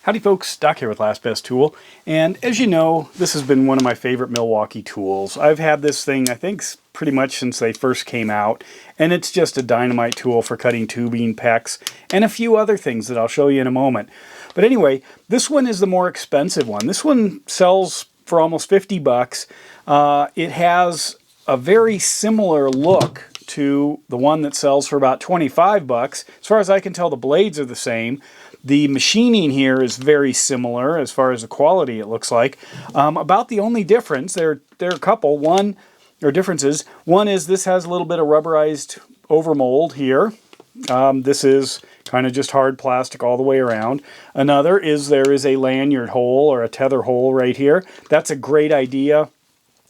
Howdy folks, Doc here with Last Best Tool, and as you know, this has been one of my favorite Milwaukee tools. I've had this thing, I think, pretty much since they first came out, and it's just a dynamite tool for cutting tubing, PEX, and a few other things that I'll show you in a moment. But anyway, this one is the more expensive one. This one sells for almost 50 bucks. It has a very similar look to the one that sells for about 25 bucks. As far as I can tell, the blades are the same. The machining here is very similar as far as the quality, it looks like. About the only difference, there are a couple. Differences. One is this has a little bit of rubberized overmold here. This is kind of just hard plastic all the way around. Another is there is a lanyard hole or a tether hole right here. That's a great idea.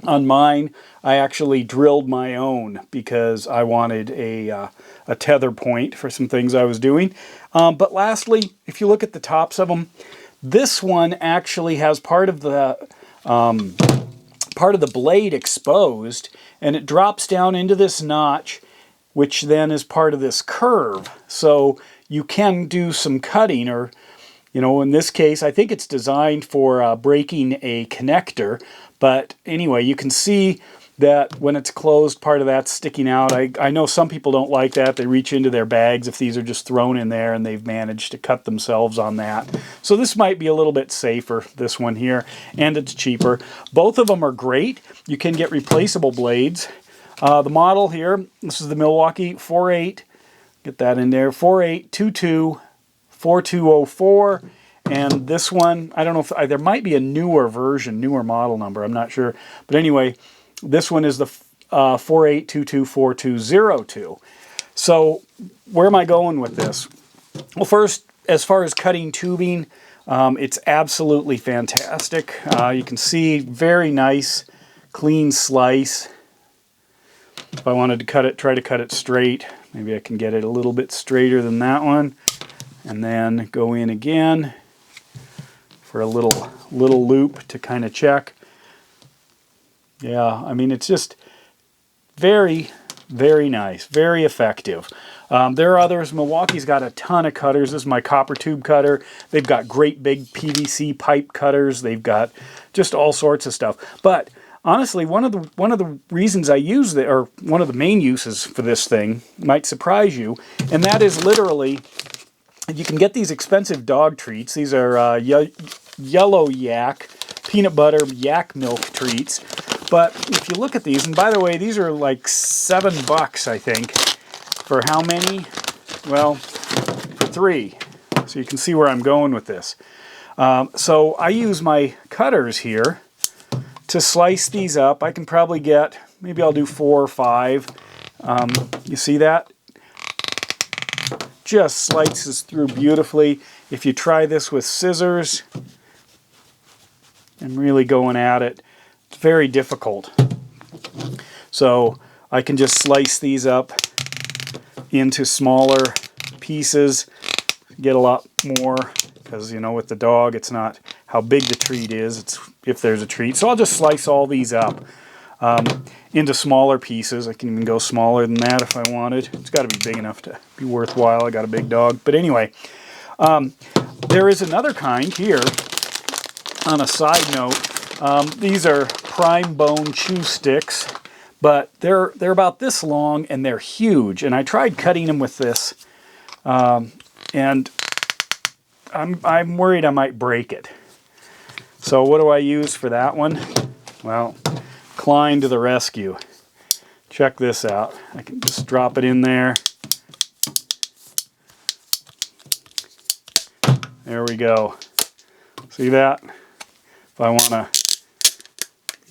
On mine, I actually drilled my own because I wanted a tether point for some things I was doing. But lastly, if you look at the tops of them, this one actually has part of the blade exposed, and it drops down into this notch, which then is part of this curve. So you can do some cutting, or in this case, I think it's designed for breaking a connector. But anyway, you can see that when it's closed, part of that's sticking out. I know some people don't like that. They reach into their bags if these are just thrown in there, and they've managed to cut themselves on that. So this might be a little bit safer, this one here, and it's cheaper. Both of them are great. You can get replaceable blades. The model here, this is the Milwaukee 48, get that in there, 4822 4204. And this one, I don't know if there might be a newer version, newer model number, I'm not sure. But anyway, this one is the 48224202. So where am I going with this? Well, first, as far as cutting tubing, it's absolutely fantastic. You can see very nice, clean slice. If I wanted to cut it, try to cut it straight, maybe I can get it a little bit straighter than that one. And then go in again for a little loop to kind of check. Yeah, I mean, it's just very, very nice, very effective. There are others. Milwaukee's got a ton of cutters. This is my copper tube cutter. They've got great big PVC pipe cutters. They've got just all sorts of stuff. But honestly, one of the reasons I use it, or one of the main uses for this thing, might surprise you, and that is literally, you can get these expensive dog treats. These are yellow yak, peanut butter yak milk treats. But if you look at these, and by the way, these are like 7 bucks, I think. For how many? Well, for 3. So you can see where I'm going with this. So I use my cutters here to slice these up. I can probably get, maybe I'll do 4 or 5. You see that? Just slices through beautifully. If you try this with scissors and really going at it, it's very difficult. So I can just slice these up into smaller pieces, get a lot more, because with the dog, it's not how big the treat is, it's if there's a treat. So I'll just slice all these up into smaller pieces. I can even go smaller than that if I wanted. It's got to be big enough to be worthwhile. I got a big dog. But anyway, there is another kind here. On a side note, these are prime bone chew sticks, but they're about this long and they're huge. And I tried cutting them with this, and I'm worried I might break it. So what do I use for that one? Well, Klein to the rescue. Check this out. I can just drop it in there. There we go. See that? If I want to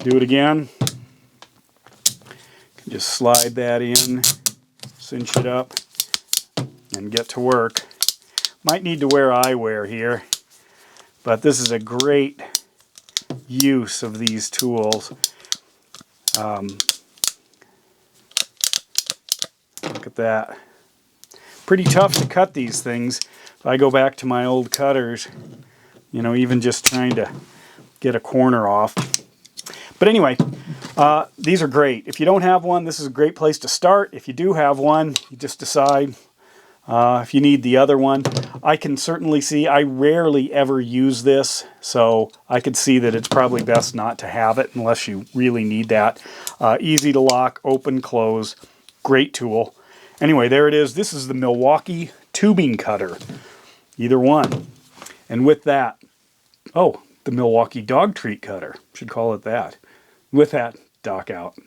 do it again, I can just slide that in, cinch it up, and get to work. Might need to wear eyewear here, but this is a great use of these tools. Look at that. Pretty tough to cut these things. If I go back to my old cutters, even just trying to get a corner off. But anyway, these are great. If you don't have one, this is a great place to start. If you do have one, you just decide, if you need the other one. I can certainly see, I rarely ever use this, so I could see that it's probably best not to have it unless you really need that. Easy to lock, open, close, great tool. Anyway, there it is. This is the Milwaukee tubing cutter. Either one. And with that, oh, the Milwaukee dog treat cutter. Should call it that. With that, Doc out.